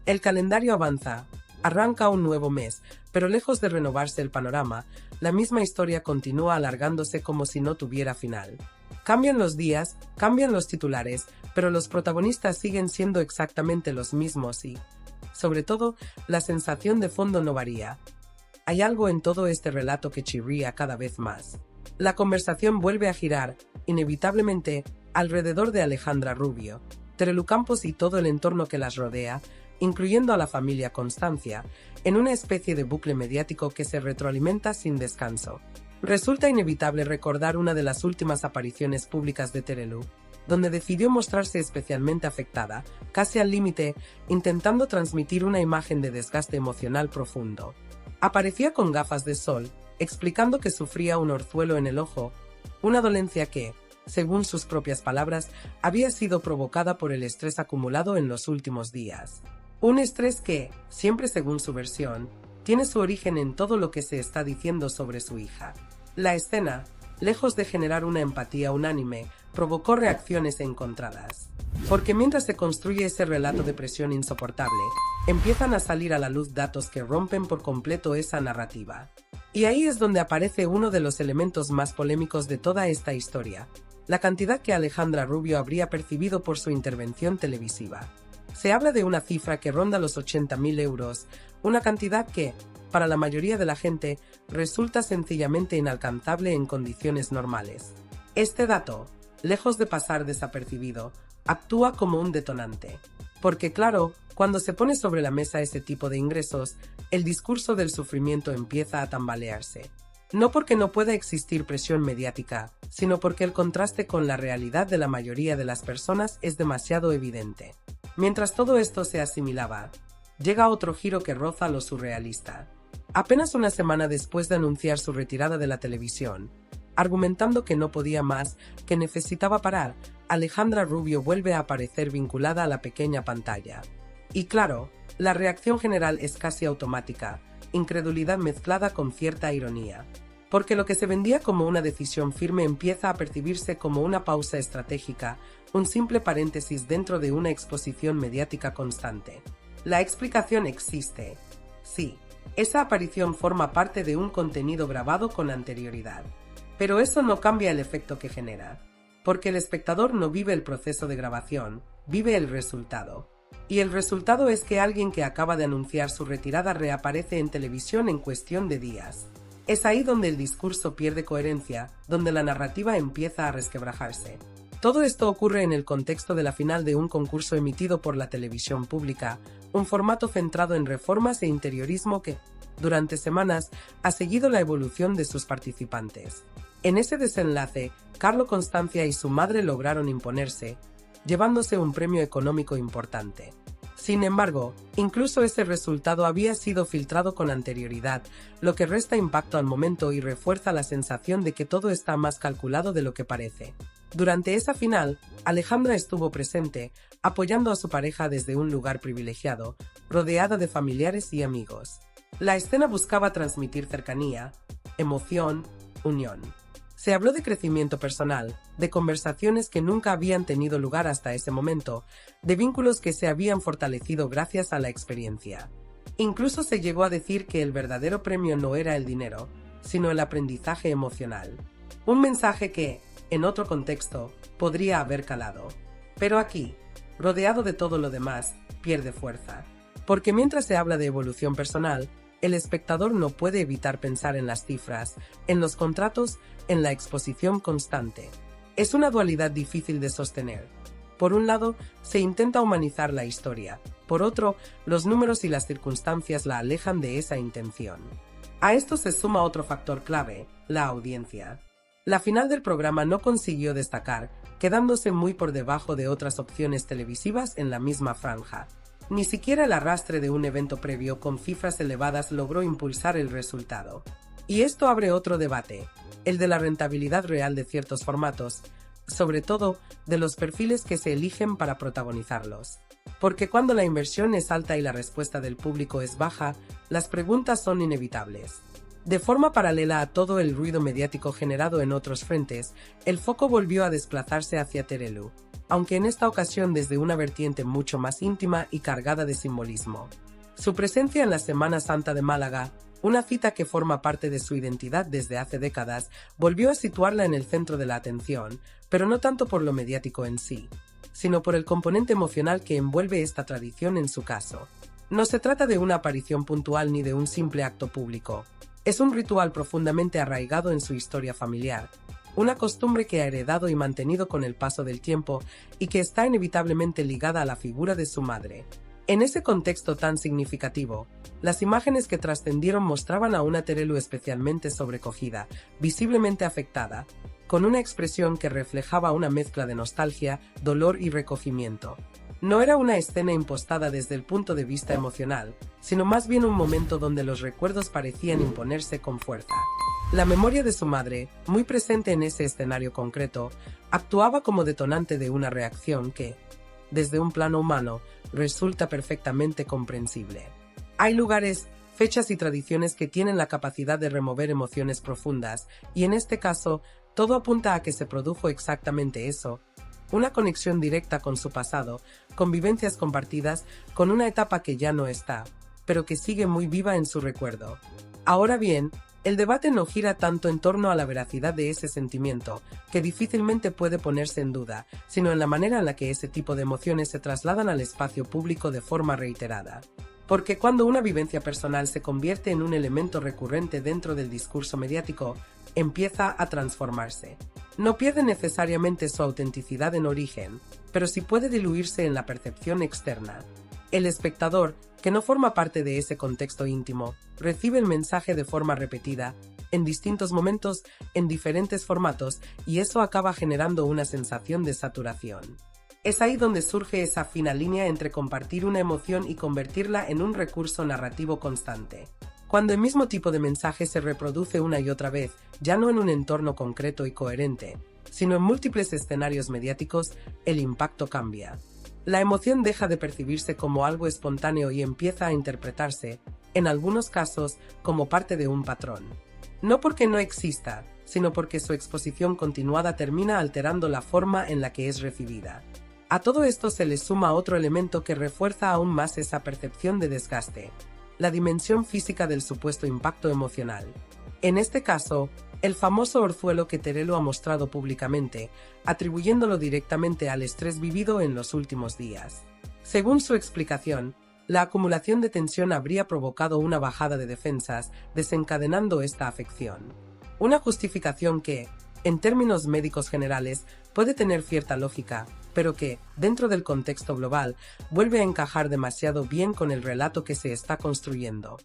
El calendario avanza. Arranca un nuevo mes, pero lejos de renovarse el panorama, la misma historia continúa alargándose como si no tuviera final. Cambian los días, cambian los titulares, pero los protagonistas siguen siendo exactamente los mismos y, sobre todo, la sensación de fondo no varía. Hay algo en todo este relato que chirría cada vez más. La conversación vuelve a girar, inevitablemente, alrededor de Alejandra Rubio, Terelu Campos y todo el entorno que las rodea, incluyendo a la familia Constancia, en una especie de bucle mediático que se retroalimenta sin descanso. Resulta inevitable recordar una de las últimas apariciones públicas de Terelu, donde decidió mostrarse especialmente afectada, casi al límite, intentando transmitir una imagen de desgaste emocional profundo. Aparecía con gafas de sol, explicando que sufría un orzuelo en el ojo, una dolencia que, según sus propias palabras, había sido provocada por el estrés acumulado en los últimos días. Un estrés que, siempre según su versión, tiene su origen en todo lo que se está diciendo sobre su hija. La escena, lejos de generar una empatía unánime, provocó reacciones encontradas. Porque mientras se construye ese relato de presión insoportable, empiezan a salir a la luz datos que rompen por completo esa narrativa. Y ahí es donde aparece uno de los elementos más polémicos de toda esta historia, la cantidad que Alejandra Rubio habría percibido por su intervención televisiva. Se habla de una cifra que ronda los 80.000 euros, una cantidad que, para la mayoría de la gente, resulta sencillamente inalcanzable en condiciones normales. Este dato, lejos de pasar desapercibido, actúa como un detonante. Porque claro, cuando se pone sobre la mesa ese tipo de ingresos, el discurso del sufrimiento empieza a tambalearse. No porque no pueda existir presión mediática, sino porque el contraste con la realidad de la mayoría de las personas es demasiado evidente. Mientras todo esto se asimilaba, llega otro giro que roza lo surrealista. Apenas una semana después de anunciar su retirada de la televisión, argumentando que no podía más, que necesitaba parar, Alejandra Rubio vuelve a aparecer vinculada a la pequeña pantalla. Y claro, la reacción general es casi automática, incredulidad mezclada con cierta ironía. Porque lo que se vendía como una decisión firme empieza a percibirse como una pausa estratégica, un simple paréntesis dentro de una exposición mediática constante. La explicación existe. Sí, esa aparición forma parte de un contenido grabado con anterioridad. Pero eso no cambia el efecto que genera. Porque el espectador no vive el proceso de grabación, vive el resultado. Y el resultado es que alguien que acaba de anunciar su retirada reaparece en televisión en cuestión de días. Es ahí donde el discurso pierde coherencia, donde la narrativa empieza a resquebrajarse. Todo esto ocurre en el contexto de la final de un concurso emitido por la televisión pública, un formato centrado en reformas e interiorismo que, durante semanas, ha seguido la evolución de sus participantes. En ese desenlace, Carlo Constancia y su madre lograron imponerse, llevándose un premio económico importante. Sin embargo, incluso ese resultado había sido filtrado con anterioridad, lo que resta impacto al momento y refuerza la sensación de que todo está más calculado de lo que parece. Durante esa final, Alejandra estuvo presente, apoyando a su pareja desde un lugar privilegiado, rodeada de familiares y amigos. La escena buscaba transmitir cercanía, emoción, unión. Se habló de crecimiento personal, de conversaciones que nunca habían tenido lugar hasta ese momento, de vínculos que se habían fortalecido gracias a la experiencia. Incluso se llegó a decir que el verdadero premio no era el dinero, sino el aprendizaje emocional. Un mensaje que, en otro contexto, podría haber calado. Pero aquí, rodeado de todo lo demás, pierde fuerza. Porque mientras se habla de evolución personal, el espectador no puede evitar pensar en las cifras, en los contratos, en la exposición constante. Es una dualidad difícil de sostener. Por un lado, se intenta humanizar la historia. Por otro, los números y las circunstancias la alejan de esa intención. A esto se suma otro factor clave, la audiencia. La final del programa no consiguió destacar, quedándose muy por debajo de otras opciones televisivas en la misma franja. Ni siquiera el arrastre de un evento previo con cifras elevadas logró impulsar el resultado. Y esto abre otro debate, el de la rentabilidad real de ciertos formatos, sobre todo de los perfiles que se eligen para protagonizarlos. Porque cuando la inversión es alta y la respuesta del público es baja, las preguntas son inevitables. De forma paralela a todo el ruido mediático generado en otros frentes, el foco volvió a desplazarse hacia Terelu. aunque en esta ocasión desde una vertiente mucho más íntima y cargada de simbolismo. Su presencia en la Semana Santa de Málaga, una cita que forma parte de su identidad desde hace décadas, volvió a situarla en el centro de la atención, pero no tanto por lo mediático en sí, sino por el componente emocional que envuelve esta tradición en su caso. No se trata de una aparición puntual ni de un simple acto público. Es un ritual profundamente arraigado en su historia familiar, una costumbre que ha heredado y mantenido con el paso del tiempo y que está inevitablemente ligada a la figura de su madre. En ese contexto tan significativo, las imágenes que trascendieron mostraban a una Terelu especialmente sobrecogida, visiblemente afectada, con una expresión que reflejaba una mezcla de nostalgia, dolor y recogimiento. No era una escena impostada desde el punto de vista emocional, sino más bien un momento donde los recuerdos parecían imponerse con fuerza. La memoria de su madre, muy presente en ese escenario concreto, actuaba como detonante de una reacción que, desde un plano humano, resulta perfectamente comprensible. Hay lugares, fechas y tradiciones que tienen la capacidad de remover emociones profundas, y en este caso, todo apunta a que se produjo exactamente eso: una conexión directa con su pasado, con vivencias compartidas, con una etapa que ya no está, pero que sigue muy viva en su recuerdo. Ahora bien, el debate no gira tanto en torno a la veracidad de ese sentimiento, que difícilmente puede ponerse en duda, sino en la manera en la que ese tipo de emociones se trasladan al espacio público de forma reiterada. Porque cuando una vivencia personal se convierte en un elemento recurrente dentro del discurso mediático, empieza a transformarse. No pierde necesariamente su autenticidad en origen, pero sí puede diluirse en la percepción externa. El espectador, que no forma parte de ese contexto íntimo, recibe el mensaje de forma repetida, en distintos momentos, en diferentes formatos, y eso acaba generando una sensación de saturación. Es ahí donde surge esa fina línea entre compartir una emoción y convertirla en un recurso narrativo constante. Cuando el mismo tipo de mensaje se reproduce una y otra vez, ya no en un entorno concreto y coherente, sino en múltiples escenarios mediáticos, el impacto cambia. La emoción deja de percibirse como algo espontáneo y empieza a interpretarse, en algunos casos, como parte de un patrón. No porque no exista, sino porque su exposición continuada termina alterando la forma en la que es recibida. A todo esto se le suma otro elemento que refuerza aún más esa percepción de desgaste: la dimensión física del supuesto impacto emocional. En este caso, el famoso orzuelo que Terelu ha mostrado públicamente, atribuyéndolo directamente al estrés vivido en los últimos días. Según su explicación, la acumulación de tensión habría provocado una bajada de defensas, desencadenando esta afección. Una justificación que, en términos médicos generales, puede tener cierta lógica, pero que, dentro del contexto global, vuelve a encajar demasiado bien con el relato que se está construyendo.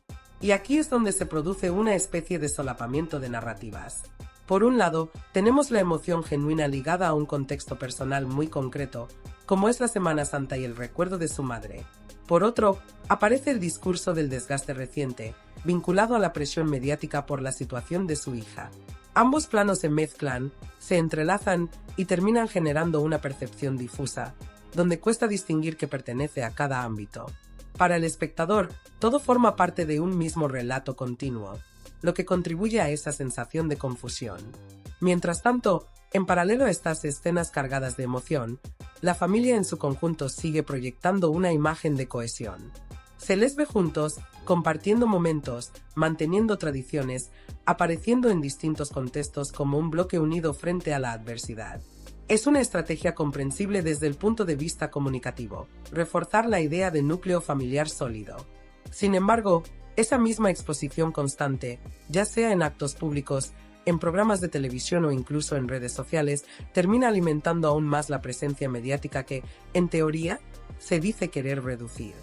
Y aquí es donde se produce una especie de solapamiento de narrativas. Por un lado, tenemos la emoción genuina ligada a un contexto personal muy concreto, como es la Semana Santa y el recuerdo de su madre. Por otro, aparece el discurso del desgaste reciente, vinculado a la presión mediática por la situación de su hija. Ambos planos se mezclan, se entrelazan y terminan generando una percepción difusa, donde cuesta distinguir qué pertenece a cada ámbito. Para el espectador, todo forma parte de un mismo relato continuo, lo que contribuye a esa sensación de confusión. Mientras tanto, en paralelo a estas escenas cargadas de emoción, la familia en su conjunto sigue proyectando una imagen de cohesión. Se les ve juntos, compartiendo momentos, manteniendo tradiciones, apareciendo en distintos contextos como un bloque unido frente a la adversidad. Es una estrategia comprensible desde el punto de vista comunicativo, reforzar la idea de núcleo familiar sólido. Sin embargo, esa misma exposición constante, ya sea en actos públicos, en programas de televisión o incluso en redes sociales, termina alimentando aún más la presencia mediática que, en teoría, se dice querer reducir.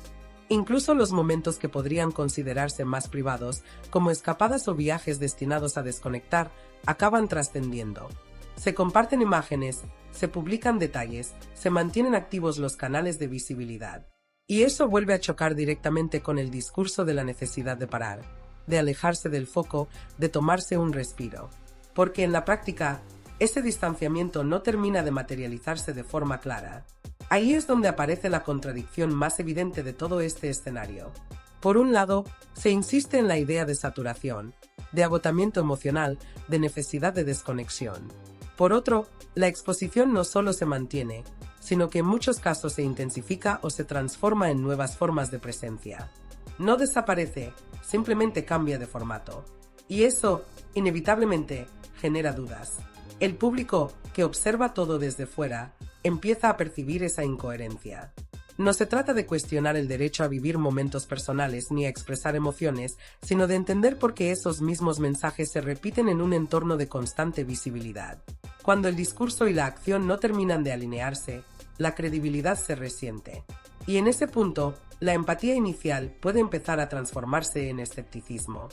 Incluso los momentos que podrían considerarse más privados, como escapadas o viajes destinados a desconectar, acaban trascendiendo. Se comparten imágenes, se publican detalles, se mantienen activos los canales de visibilidad. Y eso vuelve a chocar directamente con el discurso de la necesidad de parar, de alejarse del foco, de tomarse un respiro. Porque en la práctica, ese distanciamiento no termina de materializarse de forma clara. Ahí es donde aparece la contradicción más evidente de todo este escenario. Por un lado, se insiste en la idea de saturación, de agotamiento emocional, de necesidad de desconexión. Por otro, la exposición no solo se mantiene, sino que en muchos casos se intensifica o se transforma en nuevas formas de presencia. No desaparece, simplemente cambia de formato. Y eso, inevitablemente, genera dudas. El público, que observa todo desde fuera, empieza a percibir esa incoherencia. No se trata de cuestionar el derecho a vivir momentos personales ni a expresar emociones, sino de entender por qué esos mismos mensajes se repiten en un entorno de constante visibilidad. Cuando el discurso y la acción no terminan de alinearse, la credibilidad se resiente. Y en ese punto, la empatía inicial puede empezar a transformarse en escepticismo.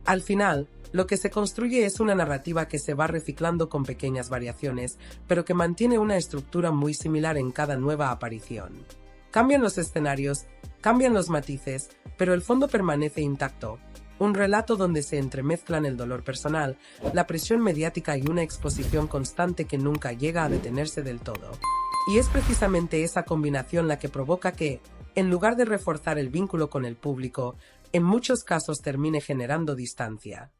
Al final, lo que se construye es una narrativa que se va reciclando con pequeñas variaciones, pero que mantiene una estructura muy similar en cada nueva aparición. Cambian los escenarios, cambian los matices, pero el fondo permanece intacto. Un relato donde se entremezclan el dolor personal, la presión mediática y una exposición constante que nunca llega a detenerse del todo. Y es precisamente esa combinación la que provoca que, en lugar de reforzar el vínculo con el público, en muchos casos termine generando distancia.